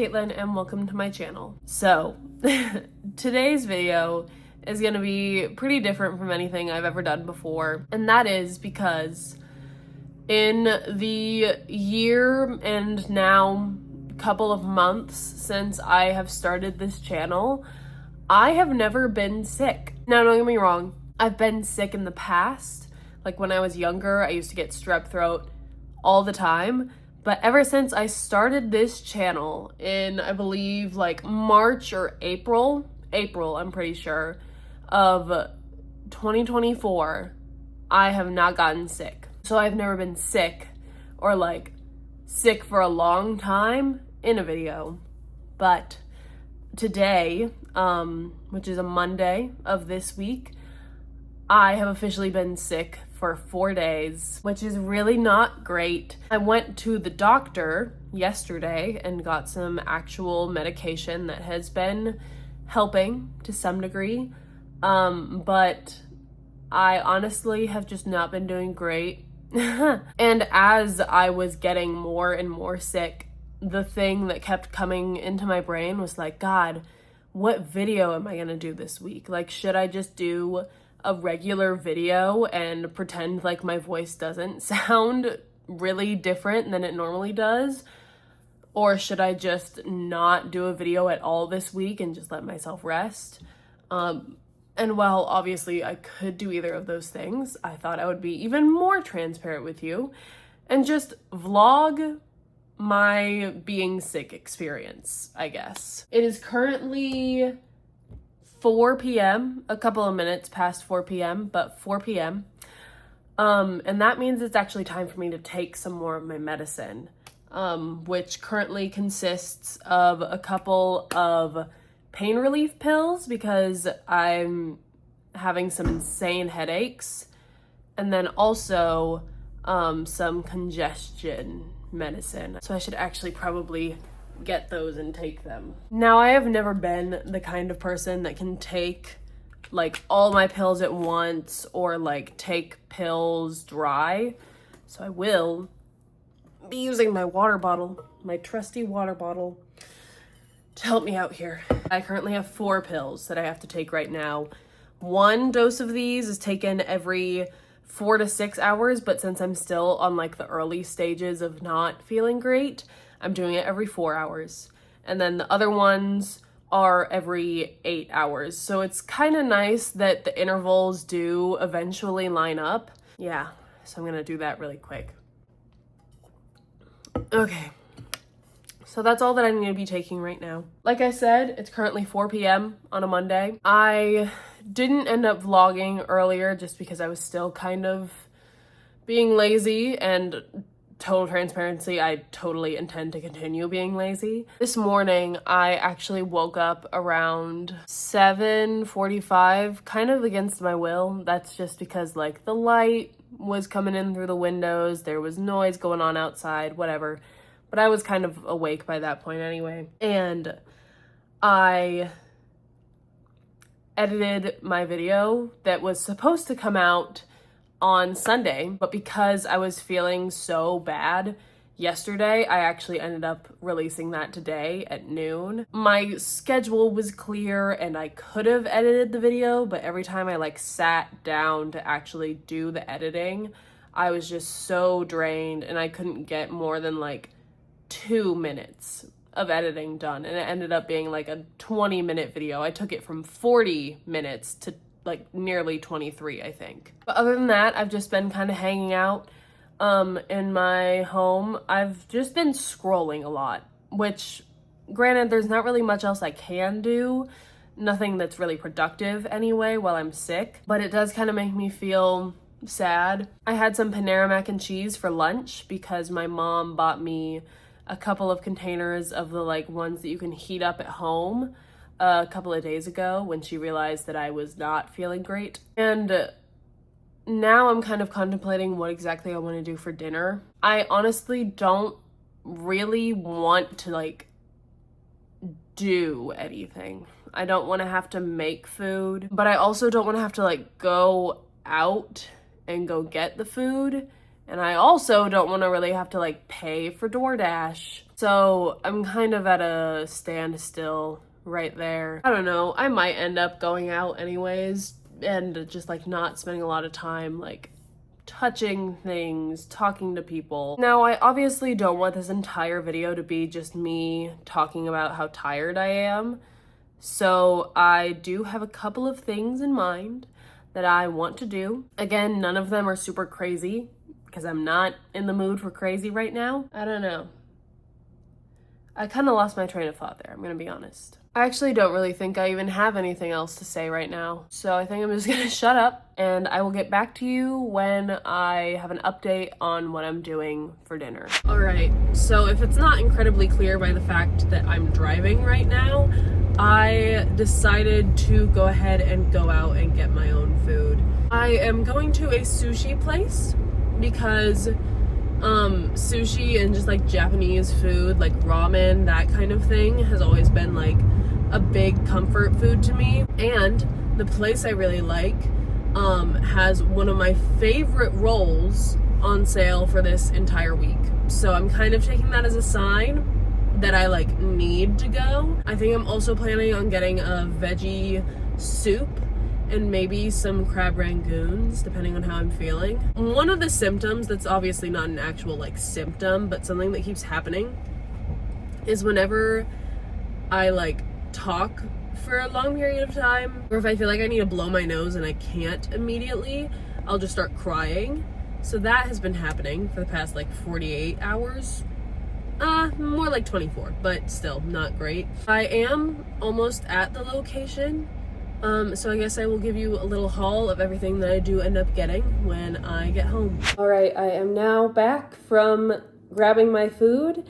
Caitlin and welcome to my channel. So, today's video is gonna be pretty different from anything I've ever done before, and that is because in the year and now couple of months since I have started this channel, I have never been sick. Now, don't get me wrong, I've been sick in the past. Like when I was younger, I used to get strep throat all the time. But ever since I started this channel in, I believe, like March or April, I'm pretty sure, of 2024, I have not gotten sick. So I've never been sick or like sick for a long time in a video. But today, which is a Monday of this week, I have officially been sick for 4 days, which is really not great. I went to the doctor yesterday and got some actual medication that has been helping to some degree, but I honestly have just not been doing great. And as I was getting more and more sick, the thing that kept coming into my brain was like, God, what video am I gonna do this week? Like, should I just do a regular video and pretend like my voice doesn't sound really different than it normally does? Or should I just not do a video at all this week and just let myself rest? And while obviously I could do either of those things, I thought I would be even more transparent with you and just vlog my being sick experience, I guess. It is currently 4 p.m., a couple of minutes past 4 p.m., but 4 p.m. And that means it's actually time for me to take some more of my medicine, which currently consists of a couple of pain relief pills because I'm having some insane headaches, and then also some congestion medicine. So I should actually probably get those and take them. Now, I have never been the kind of person that can take like all my pills at once or like take pills dry. So I will be using my water bottle, my trusty water bottle, to help me out here. I currently have 4 pills that I have to take right now. 1 dose of these is taken every 4 to 6 hours, but since I'm still on like the early stages of not feeling great, I'm doing it every 4 hours. And then the other ones are every 8 hours. So it's kind of nice that the intervals do eventually line up. Yeah, so I'm gonna do that really quick. Okay, so that's all that I'm gonna be taking right now. Like I said, it's currently 4 p.m. on a Monday. I didn't end up vlogging earlier just because I was still kind of being lazy, and total transparency, I totally intend to continue being lazy. This morning, I actually woke up around 7:45, kind of against my will. That's just because like the light was coming in through the windows, there was noise going on outside, whatever. But I was kind of awake by that point anyway. And I edited my video that was supposed to come out on Sunday, but because I was feeling so bad yesterday, I actually ended up releasing that today at noon. My schedule was clear and I could have edited the video, but every time I like sat down to actually do the editing, I was just so drained and I couldn't get more than like 2 minutes of editing done, and it ended up being like a 20-minute video. I took it from 40 minutes to like nearly 23, I think. But other than that, I've just been kind of hanging out in my home. I've just been scrolling a lot, which granted, there's not really much else I can do. Nothing that's really productive anyway while I'm sick, but it does kind of make me feel sad. I had some Panera mac and cheese for lunch because my mom bought me a couple of containers of the like ones that you can heat up at home a couple of days ago when she realized that I was not feeling great. And now I'm kind of contemplating what exactly I want to do for dinner. I honestly don't really want to like do anything. I don't want to have to make food, but I also don't want to have to like go out and go get the food. And I also don't want to really have to like pay for DoorDash. So I'm kind of at a standstill right there. I don't know, I might end up going out anyways and just like not spending a lot of time like touching things, talking to people. Now, I obviously don't want this entire video to be just me talking about how tired I am. So I do have a couple of things in mind that I want to do. Again, none of them are super crazy because I'm not in the mood for crazy right now. I don't know. I kind of lost my train of thought there, I'm gonna be honest. I actually don't really think I even have anything else to say right now. So I think I'm just gonna shut up and I will get back to you when I have an update on what I'm doing for dinner. All right, so if it's not incredibly clear by the fact that I'm driving right now, I decided to go ahead and go out and get my own food. I am going to a sushi place because sushi and just like Japanese food, like ramen, that kind of thing has always been like a big comfort food to me. And the place I really like has one of my favorite rolls on sale for this entire week. So I'm kind of taking that as a sign that I like need to go. I think I'm also planning on getting a veggie soup and maybe some crab rangoons, depending on how I'm feeling. One of the symptoms that's obviously not an actual like symptom, but something that keeps happening is whenever I like talk for a long period of time, or if I feel like I need to blow my nose and I can't immediately, I'll just start crying. So that has been happening for the past like 48 hours. More like 24, but still not great. I am almost at the location. So I guess I will give you a little haul of everything that I do end up getting when I get home. All right, I am now back from grabbing my food,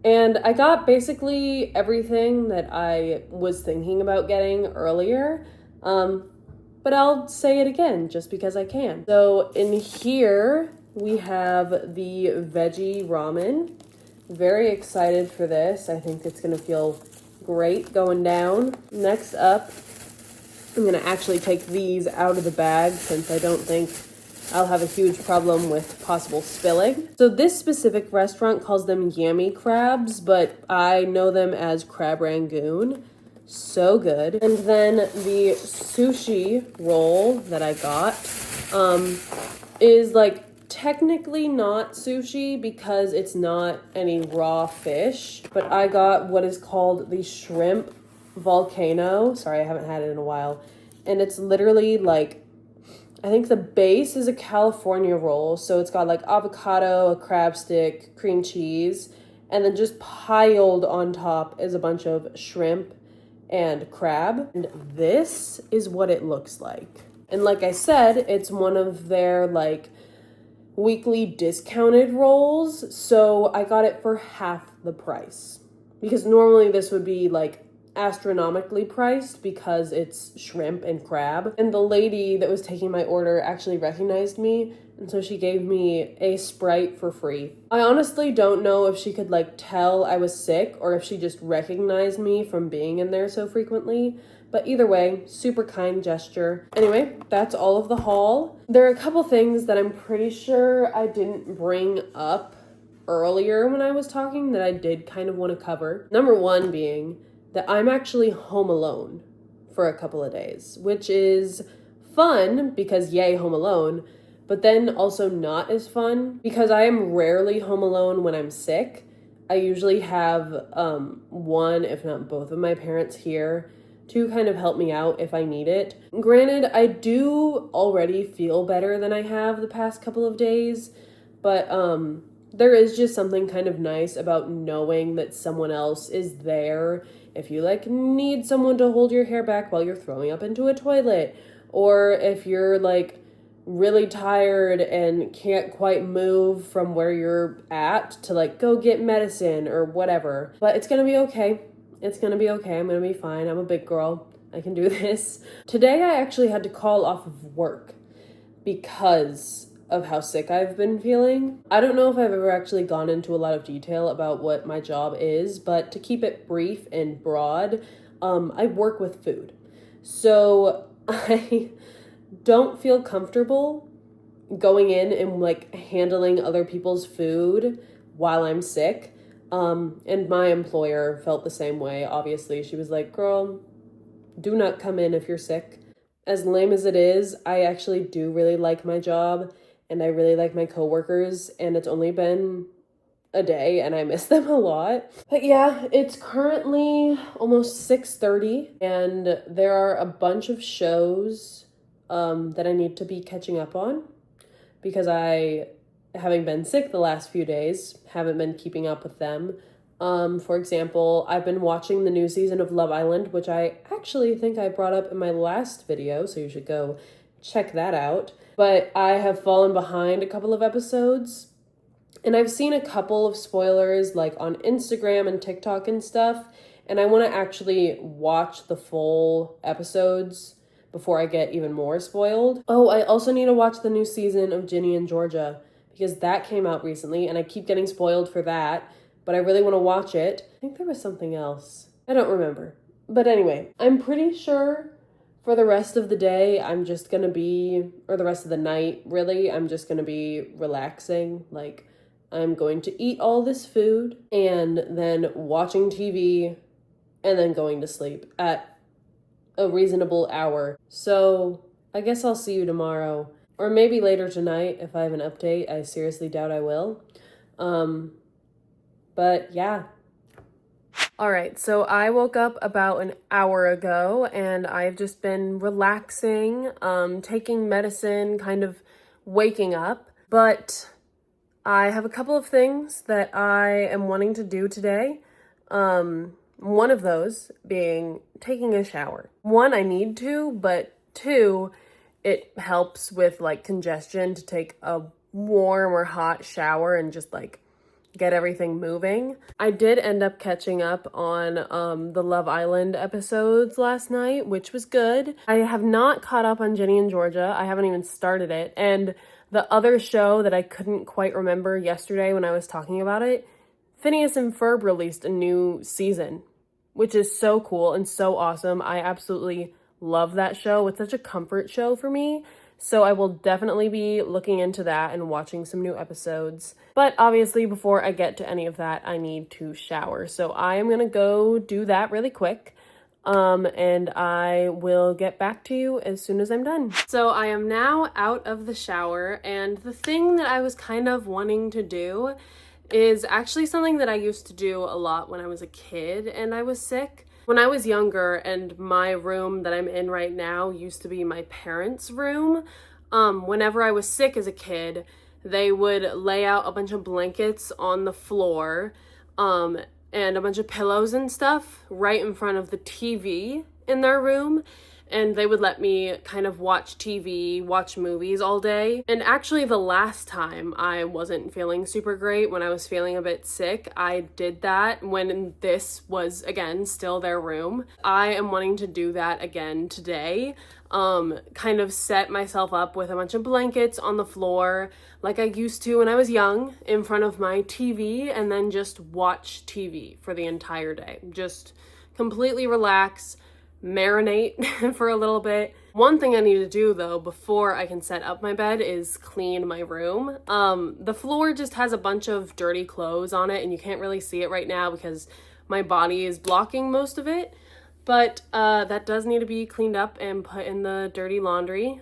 and I got basically everything that I was thinking about getting earlier, but I'll say it again just because I can. So in here, we have the veggie ramen. Very excited for this. I think it's gonna feel great going down. Next up, I'm gonna actually take these out of the bag since I don't think I'll have a huge problem with possible spilling. So this specific restaurant calls them yummy crabs, but I know them as crab rangoon. So good. And then the sushi roll that I got is like technically not sushi because it's not any raw fish, but I got what is called the shrimp volcano. Sorry, I haven't had it in a while. And it's literally like, I think the base is a California roll. So it's got like avocado, a crab stick, cream cheese, and then just piled on top is a bunch of shrimp and crab. And this is what it looks like. And like I said, it's one of their like weekly discounted rolls. So I got it for half the price because normally this would be like astronomically priced because it's shrimp and crab. And the lady that was taking my order actually recognized me, and so she gave me a Sprite for free. I honestly don't know if she could like tell I was sick or if she just recognized me from being in there so frequently, but either way, super kind gesture. Anyway, that's all of the haul. There are a couple things that I'm pretty sure I didn't bring up earlier when I was talking that I did kind of want to cover. Number one being that I'm actually home alone for a couple of days, which is fun because yay, home alone, but then also not as fun because I am rarely home alone when I'm sick. I usually have one, if not both of my parents here to kind of help me out if I need it. Granted, I do already feel better than I have the past couple of days, but there is just something kind of nice about knowing that someone else is there if you like need someone to hold your hair back while you're throwing up into a toilet, or if you're like really tired and can't quite move from where you're at to like go get medicine or whatever. But it's gonna be okay. It's gonna be okay. I'm gonna be fine. I'm a big girl. I can do this. Today I actually had to call off of work because of how sick I've been feeling. I don't know if I've ever actually gone into a lot of detail about what my job is, but to keep it brief and broad, I work with food. So I don't feel comfortable going in and like handling other people's food while I'm sick. And my employer felt the same way. Obviously, she was like, girl, do not come in if you're sick. As lame as it is, I actually do really like my job and I really like my coworkers, and it's only been a day and I miss them a lot. But yeah, it's currently almost 6:30 and there are a bunch of shows that I need to be catching up on because I, having been sick the last few days, haven't been keeping up with them. For example, I've been watching the new season of Love Island, which I actually think I brought up in my last video, so you should go check that out. But I have fallen behind a couple of episodes, and I've seen a couple of spoilers like on Instagram and TikTok and stuff, and I want to actually watch the full episodes before I get even more spoiled. Oh, I also need to watch the new season of Ginny and Georgia because that came out recently, and I keep getting spoiled for that. But I really want to watch it. I think there was something else. I don't remember. But anyway, I'm pretty sure for the rest of the day, I'm just going to be, or the rest of the night, really, I'm just going to be relaxing. Like, I'm going to eat all this food and then watching TV and then going to sleep at a reasonable hour. So I guess I'll see you tomorrow. Or maybe later tonight if I have an update. I seriously doubt I will. But yeah. All right, so I woke up about an hour ago and I've just been relaxing, taking medicine, kind of waking up. But I have a couple of things that I am wanting to do today. One of those being taking a shower. One, I need to, but two, it helps with like congestion to take a warm or hot shower and just like get everything moving. I did end up catching up on the Love Island episodes last night, which was good. I have not caught up on Ginny and Georgia. I haven't even started it. And the other show that I couldn't quite remember yesterday when I was talking about it, Phineas and Ferb released a new season, which is so cool and so awesome. I absolutely love that show. It's such a comfort show for me. So I will definitely be looking into that and watching some new episodes. But obviously, before I get to any of that, I need to shower. So I am going to go do that really quick. And I will get back to you as soon as I'm done. So I am now out of the shower, and the thing that I was kind of wanting to do is actually something that I used to do a lot when I was a kid and I was sick. When I was younger, and my room that I'm in right now used to be my parents' room, whenever I was sick as a kid, they would lay out a bunch of blankets on the floor, and a bunch of pillows and stuff right in front of the TV in their room. And they would let me kind of watch TV, watch movies all day. And actually the last time I wasn't feeling super great, when I was feeling a bit sick, I did that when this was, again, still their room. I am wanting to do that again today. Kind of set myself up with a bunch of blankets on the floor like I used to when I was young in front of my TV, and then just watch TV for the entire day. Just completely relax, marinate for a little bit. One thing I need to do though before I can set up my bed is clean my room. The floor just has a bunch of dirty clothes on it and you can't really see it right now because my body is blocking most of it. But that does need to be cleaned up and put in the dirty laundry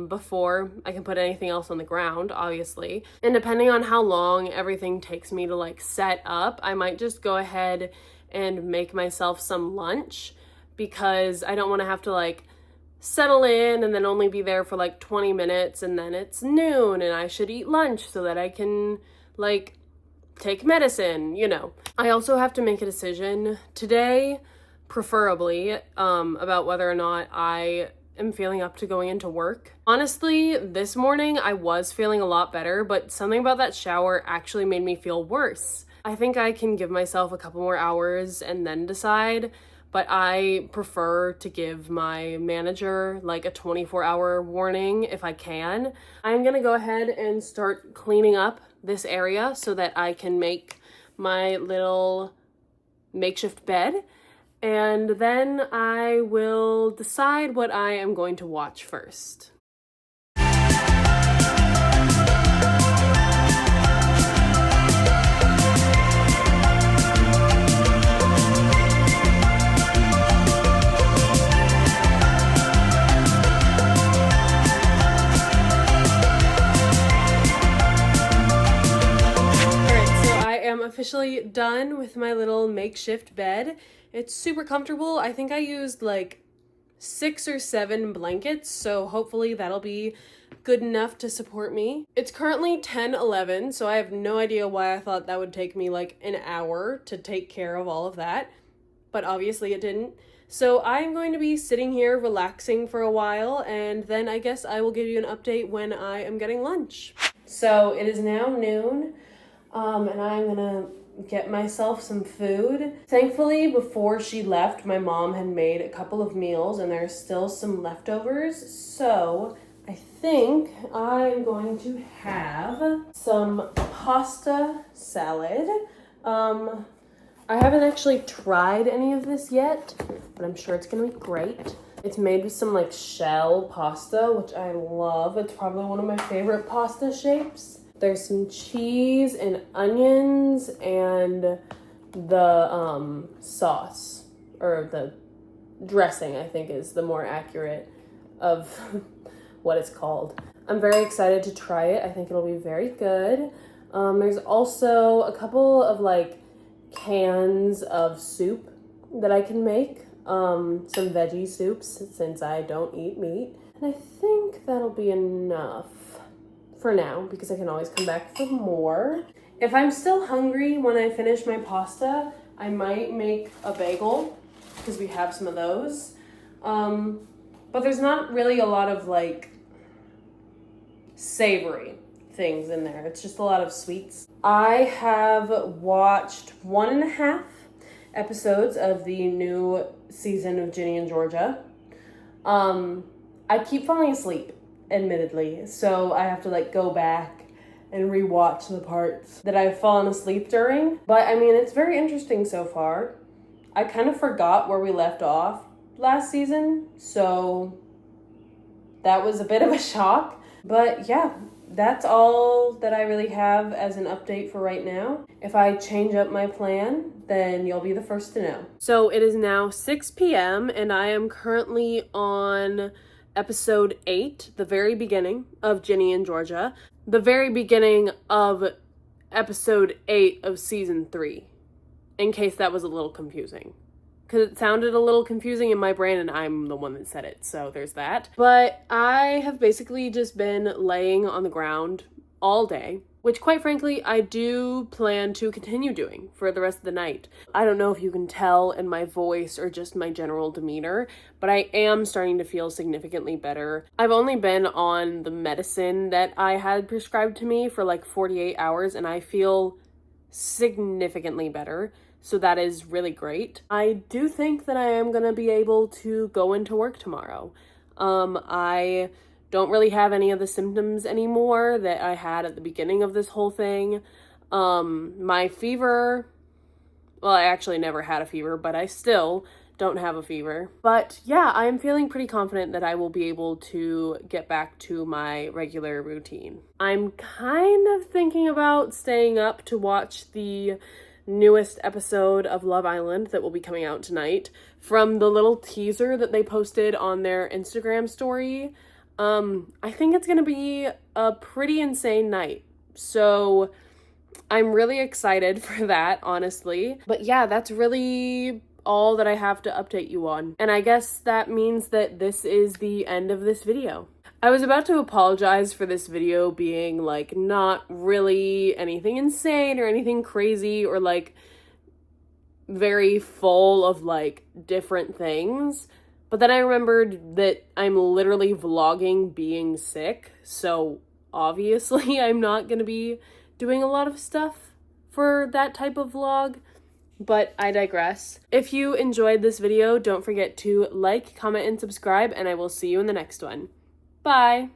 before I can put anything else on the ground, obviously. And depending on how long everything takes me to like set up, I might just go ahead and make myself some lunch, because I don't want to have to like settle in and then only be there for like 20 minutes and then it's noon and I should eat lunch so that I can like take medicine, you know. I also have to make a decision today, preferably, about whether or not I am feeling up to going into work. Honestly, this morning I was feeling a lot better, but something about that shower actually made me feel worse. I think I can give myself a couple more hours and then decide, but I prefer to give my manager like a 24-hour warning if I can. I'm gonna go ahead and start cleaning up this area so that I can make my little makeshift bed, and then I will decide what I am going to watch first. officially done with my little makeshift bed. It's super comfortable. I think I used like 6 or 7 blankets, so hopefully that'll be good enough to support me. It's currently 10:11, so I have no idea why I thought that would take me like an hour to take care of all of that, but obviously it didn't. So I'm going to be sitting here relaxing for a while, and then I guess I will give you an update when I am getting lunch. So it is now noon, and I'm gonna get myself some food. Thankfully, before she left, my mom had made a couple of meals and there's still some leftovers. So I think I'm going to have some pasta salad. I haven't actually tried any of this yet, but I'm sure it's gonna be great. It's made with some like shell pasta, which I love. It's probably one of my favorite pasta shapes. There's some cheese and onions and the sauce, or the dressing, I think is the more accurate of what it's called. I'm very excited to try it. I think it'll be very good. There's also a couple of like cans of soup that I can make. Some veggie soups since I don't eat meat. And I think that'll be enough for now because I can always come back for more. If I'm still hungry when I finish my pasta, I might make a bagel because we have some of those. But there's not really a lot of like savory things in there. It's just a lot of sweets. I have watched 1.5 episodes of the new season of Ginny and Georgia. I keep falling asleep, admittedly, so I have to like go back and rewatch the parts that I've fallen asleep during. But I mean, it's very interesting so far. I kind of forgot where we left off last season, so that was a bit of a shock. But yeah, that's all that I really have as an update for right now. If I change up my plan, then you'll be the first to know. So it is now 6 p.m. and I am currently on episode 8, the very beginning of Ginny and Georgia. The very beginning of episode 8 of season 3, in case that was a little confusing. Because it sounded a little confusing in my brain and I'm the one that said it, so there's that. But I have basically just been laying on the ground all day, which quite frankly, I do plan to continue doing for the rest of the night. I don't know if you can tell in my voice or just my general demeanor, but I am starting to feel significantly better. I've only been on the medicine that I had prescribed to me for like 48 hours and I feel significantly better. So that is really great. I do think that I am going to be able to go into work tomorrow. I don't really have any of the symptoms anymore that I had at the beginning of this whole thing. My fever, well, I actually never had a fever, but I still don't have a fever. But yeah, I am feeling pretty confident that I will be able to get back to my regular routine. I'm kind of thinking about staying up to watch the newest episode of Love Island that will be coming out tonight. From the little teaser that they posted on their Instagram story, I think it's gonna be a pretty insane night. So I'm really excited for that, honestly. But yeah, that's really all that I have to update you on. And I guess that means that this is the end of this video. I was about to apologize for this video being like not really anything insane or anything crazy or like very full of like different things. But then I remembered that I'm literally vlogging being sick. So obviously I'm not going to be doing a lot of stuff for that type of vlog. But I digress. If you enjoyed this video, don't forget to like, comment, and subscribe, and I will see you in the next one. Bye!